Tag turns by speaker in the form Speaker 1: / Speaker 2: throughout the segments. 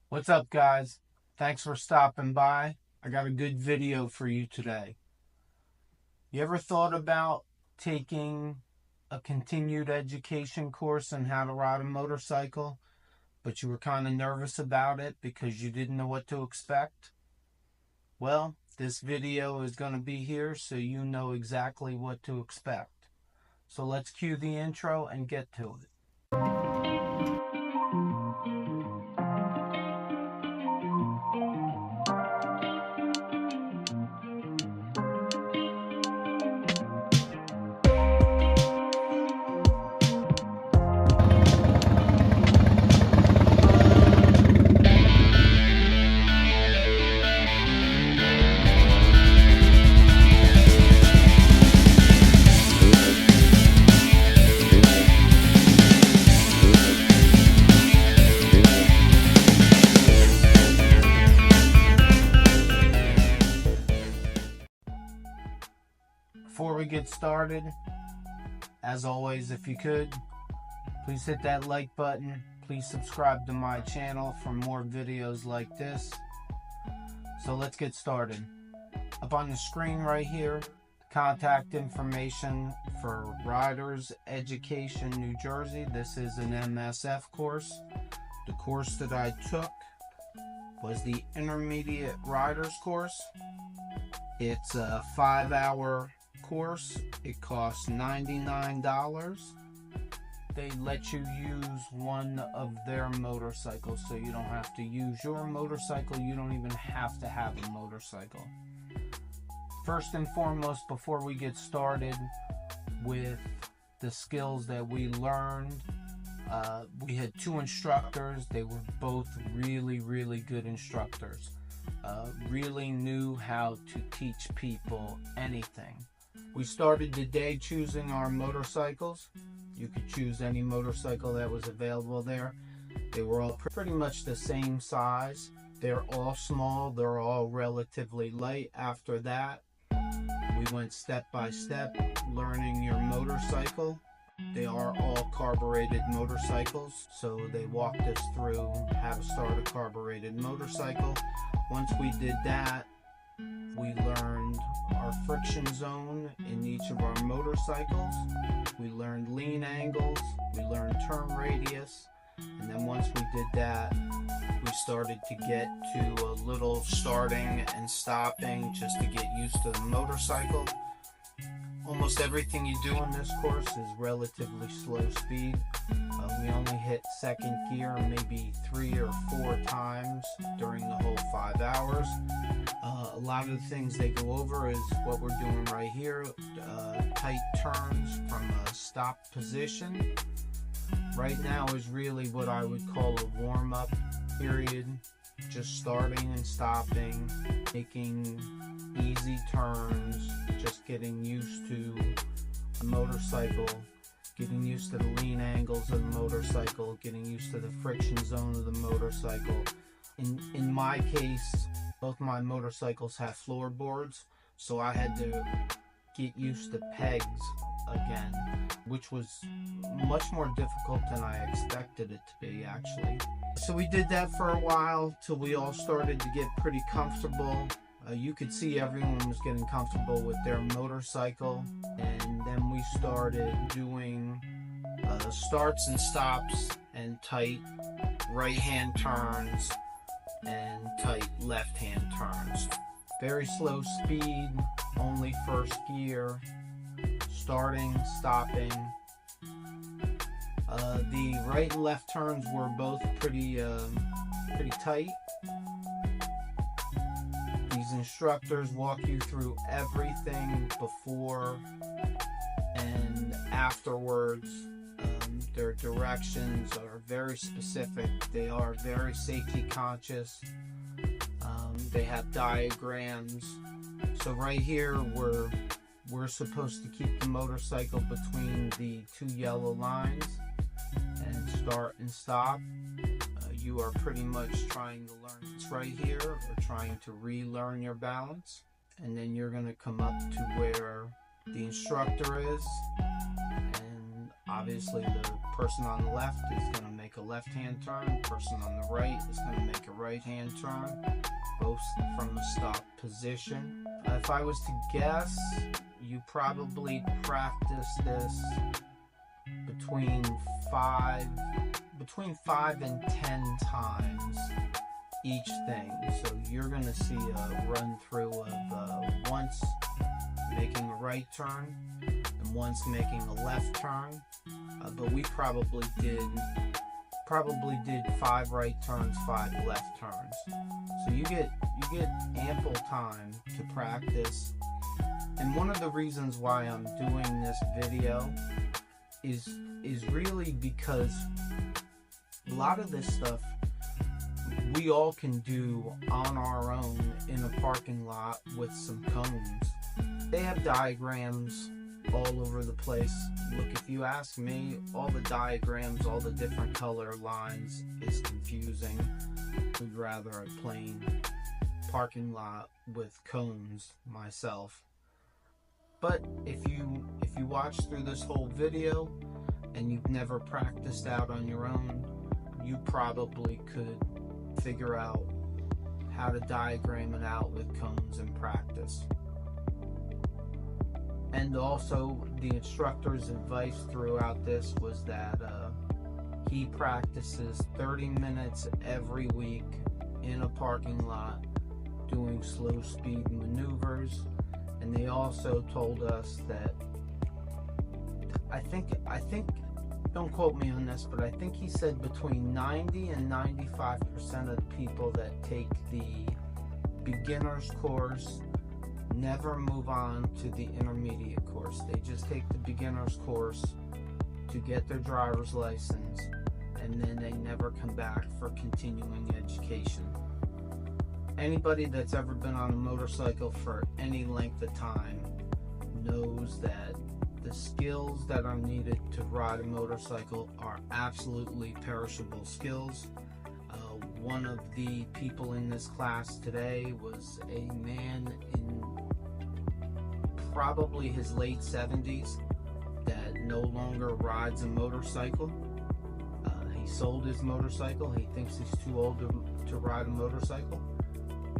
Speaker 1: What's up, guys? Thanks for stopping by. I got a good video for you today. You ever thought about taking a continued education course on how to ride a motorcycle, but you were kind of nervous about it because you didn't know what to expect? Well, this video is going to be here so you know exactly what to expect. So let's cue the intro and get to it. Before we get started, as always, if you could, please hit that like button. Please subscribe to my channel for more videos like this. So let's get started. Up on the screen right here, contact information for Riders Education New Jersey. This is an MSF course. The course that I took was the Intermediate Riders course. It's a 5-hour course. It costs $99. They let you use one of their motorcycles, so you don't have to use your motorcycle. You don't even have to have a motorcycle. First and foremost, before we get started with the skills that we learned, we had two instructors. They were both really good instructors. Really knew how to teach people anything. We started the day choosing our motorcycles. You could choose any motorcycle that was available there. They were all pretty much the same size. They're all small. They're all relatively light. After that, we went step by step learning your motorcycle. They are all carbureted motorcycles, so they walked us through how to start a carbureted motorcycle. Once we did that, we learned our friction zone in each of our motorcycles. We learned lean angles. We learned turn radius. And then once we did that, we started to get to a little starting and stopping just to get used to the motorcycle. Almost everything you do in this course is relatively slow speed. We only hit second gear maybe 3 or 4 times during the whole 5 hours. A lot of the things they go over is what we're doing right here. Tight turns from a stop position. Right now is really what I would call a warm-up period. Just starting and stopping, making easy turns, just getting used to a motorcycle, getting used to the lean angles of the motorcycle, getting used to the friction zone of the motorcycle. In my case, both my motorcycles have floorboards, so I had to get used to pegs again, which was much more difficult than I expected it to be, actually. So we did that for a while till we all started to get pretty comfortable. You could see everyone was getting comfortable with their motorcycle, and then we started doing starts and stops and tight right-hand turns and tight left-hand turns. Very slow speed, only first gear, starting, stopping. The right and left turns were both pretty tight. These instructors walk you through everything before and afterwards. Their directions are very specific. They are very safety conscious. They have diagrams. So right here we're supposed to keep the motorcycle between the 2 yellow lines and start and stop. You are pretty much trying to learn this right here, or trying to relearn your balance. And then you're going to come up to where the instructor is, and obviously the person on the left is going to make make a left-hand turn. The person on the right is going to make a right-hand turn, both from the stop position. If I was to guess, you probably practice this between 5 and 10 times each thing. So you're going to see a run through of once making a right turn and once making a left turn, but we probably did 5 right turns, 5 left turns. So you get ample time to practice. And one of the reasons why I'm doing this video is really because a lot of this stuff we all can do on our own in a parking lot with some cones. They have diagrams all over the place. Look, if you ask me, all the diagrams, all the different color lines is confusing. I'd rather a plain parking lot with cones myself. But if you watch through this whole video and you've never practiced out on your own, you probably could figure out how to diagram it out with cones in practice. And also, the instructor's advice throughout this was that he practices 30 minutes every week in a parking lot doing slow speed maneuvers. And they also told us that, I think, don't quote me on this, but I think he said between 90 and 95% of the people that take the beginner's course never move on to the intermediate course. They just take the beginner's course to get their driver's license, and then they never come back for continuing education. Anybody that's ever been on a motorcycle for any length of time knows that the skills that are needed to ride a motorcycle are absolutely perishable skills. One of the people in this class today was a man in probably his late 70s that no longer rides a motorcycle. He sold his motorcycle. He thinks he's too old to ride a motorcycle,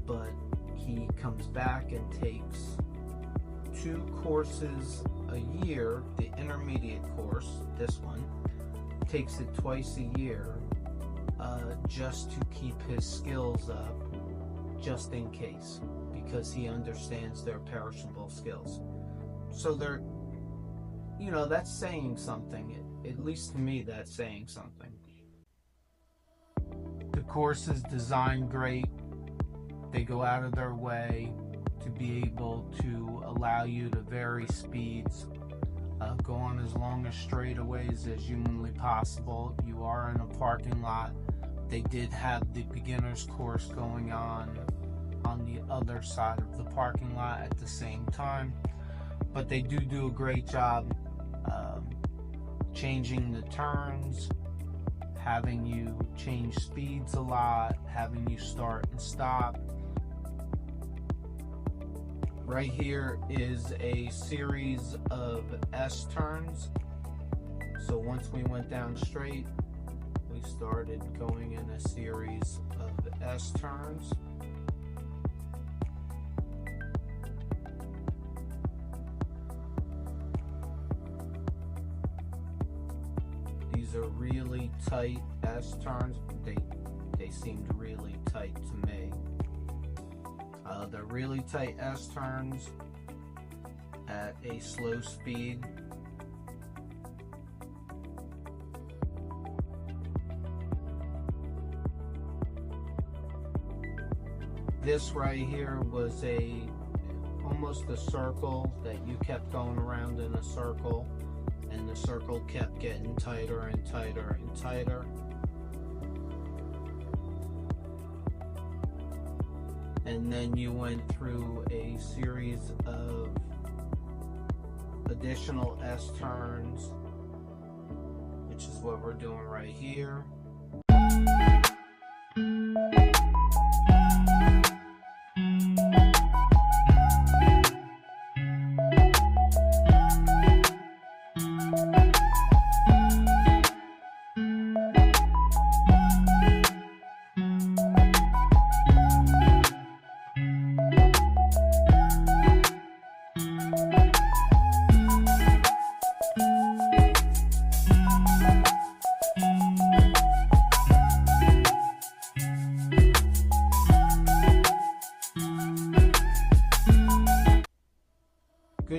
Speaker 1: but he comes back and takes 2 courses a year. The intermediate course, this one, takes it twice a year, just to keep his skills up, just in case, because he understands they're perishable skills. So they're, that's saying something. At least to me, that's saying something. The course is designed great. They go out of their way to be able to allow you to vary speeds, go on as long as straightaways as humanly possible. You are in a parking lot. They did have the beginner's course going on the other side of the parking lot at the same time, but they do a great job changing the turns, having you change speeds a lot, having you start and stop. Right here is a series of S turns. So once we went down straight, we started going in a series of S turns. These are really tight S turns. They seemed really tight to me. They're really tight S turns at a slow speed. This right here was almost a circle that you kept going around in a circle, and the circle kept getting tighter and tighter and tighter. And then you went through a series of additional S turns, which is what we're doing right here.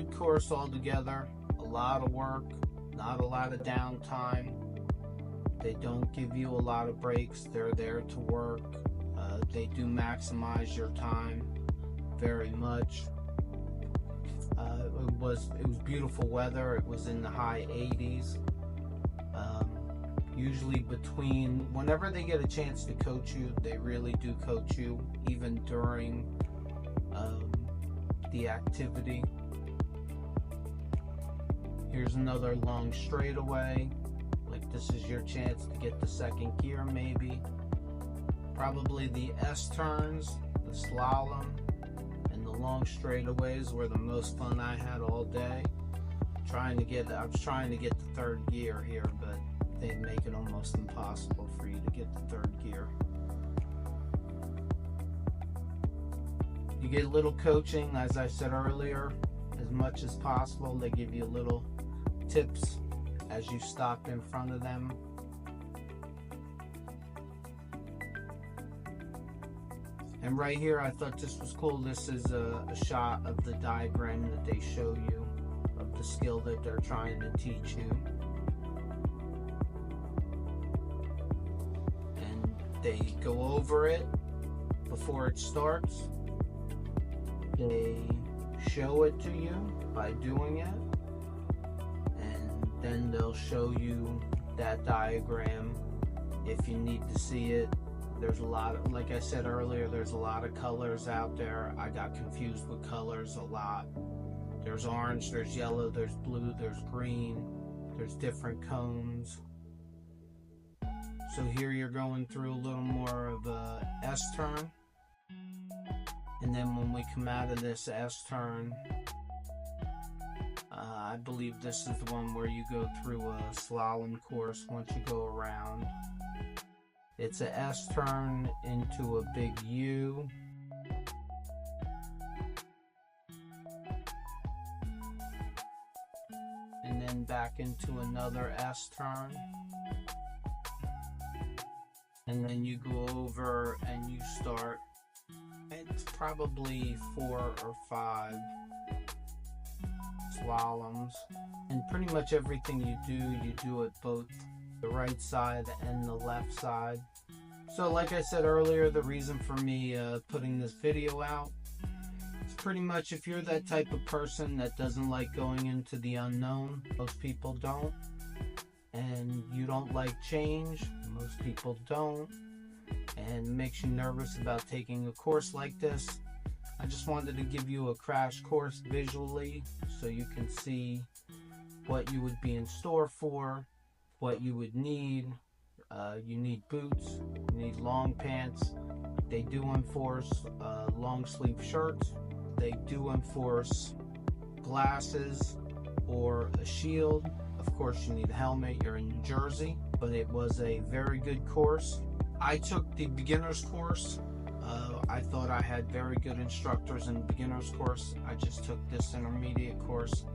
Speaker 1: good course altogether. A lot of work, not a lot of downtime. They don't give you a lot of breaks. They're there to work. They do maximize your time very much. It was beautiful weather. It was in the high 80s. Usually whenever they get a chance to coach you, they really do coach you, even during the activity. Here's another long straightaway. Like, this is your chance to get the second gear, maybe. Probably the S turns, the slalom, and the long straightaways were the most fun I had all day. I was trying to get the third gear here, but they make it almost impossible for you to get the third gear. You get little coaching, as I said earlier, as much as possible. They give you little tips as you stop in front of them. And right here, I thought this was cool. This is a shot of the diagram that they show you of the skill that they're trying to teach you. And they go over it before it starts. They show it to you by doing it. And then they'll show you that diagram if you need to see it. There's a lot of, like I said earlier, there's a lot of colors out there. I got confused with colors a lot. There's orange, there's yellow, there's blue, there's green, there's different cones. So here you're going through a little more of a S turn. And then when we come out of this S turn, I believe this is the one where you go through a slalom course once you go around. It's a S turn into a big U. And then back into another S turn. And then you go over and you start. It's probably 4 or 5 slaloms. And pretty much everything you do it both the right side and the left side. So like I said earlier, the reason for me putting this video out is pretty much if you're that type of person that doesn't like going into the unknown. Most people don't. And you don't like change. Most people don't. And makes you nervous about taking a course like this. I just wanted to give you a crash course visually so you can see what you would be in store for, what you would need. You need boots, you need long pants. They do enforce long sleeve shirts. They do enforce glasses or a shield. Of course you need a helmet. You're in New Jersey, but it was a very good course. I took the beginner's course. I thought I had very good instructors in the beginner's course. I just took this intermediate course.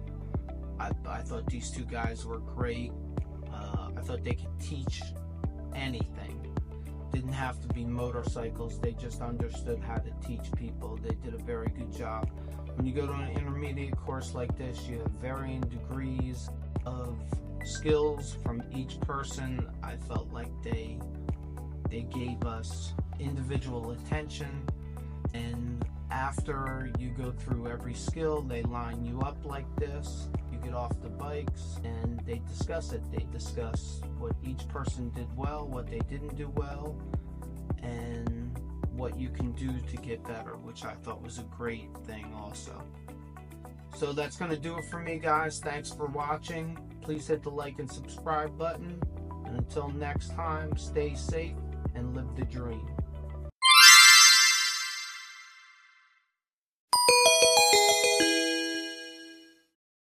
Speaker 1: I thought these two guys were great. I thought they could teach anything. Didn't have to be motorcycles. They just understood how to teach people. They did a very good job. When you go to an intermediate course like this, you have varying degrees of skills from each person. I felt like they gave us individual attention, and after you go through every skill, they line you up like this. You get off the bikes and they discuss it. They discuss what each person did well, what they didn't do well, and what you can do to get better, which I thought was a great thing also. So that's going to do it for me, guys. Thanks for watching. Please hit the like and subscribe button. And until next time, stay safe and live the dream.